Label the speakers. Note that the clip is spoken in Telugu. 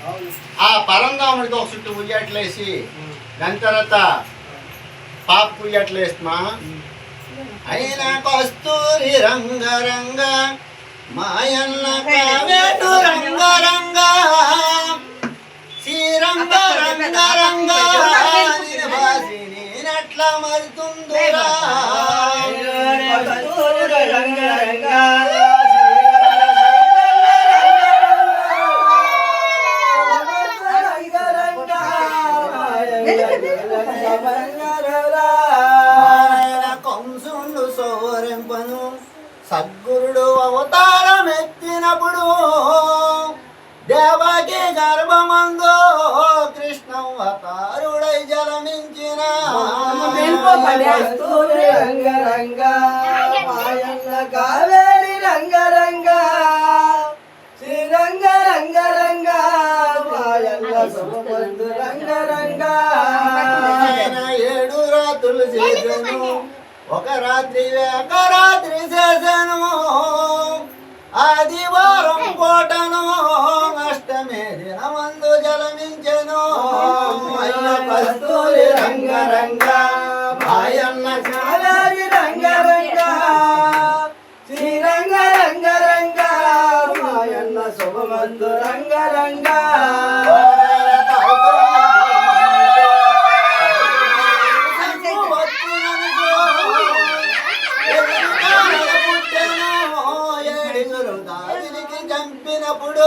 Speaker 1: ఆ పరంధాముడికి ఒక చుట్టూ ఉయ్యట్లేసి దాని తర్వాత పాప ఉయ్యట్లేస్తున్నా అయినా కస్తూరి రంగరంగ మాయన్న కావేటు రంగరంగ శ్రీరంగ రంగరంగ నేనట్లా మరుతుందురా కంసుండు సోరెంపను సద్గురుడు అవతారం ఎత్తినప్పుడు దేవకి గర్భమందు కృష్ణ అవతారుడై జలమించిన
Speaker 2: రంగరంగ మాయన్న కావేరి రంగరంగ శ్రీరంగ రంగరంగ మాయన్న సుమందు రంగరంగ
Speaker 1: 7 రాత్రులు చేసెను ఒక రాత్రి చేసెను ఆదివారం పూటను అష్టమి దినమందు జలమించెను కస్తూరి రంగరంగ మాయన్న
Speaker 2: కావేరి రంగరంగ శ్రీరంగ రంగరంగ మాయన్న సుమందు రంగరంగ
Speaker 1: చంపినప్పుడు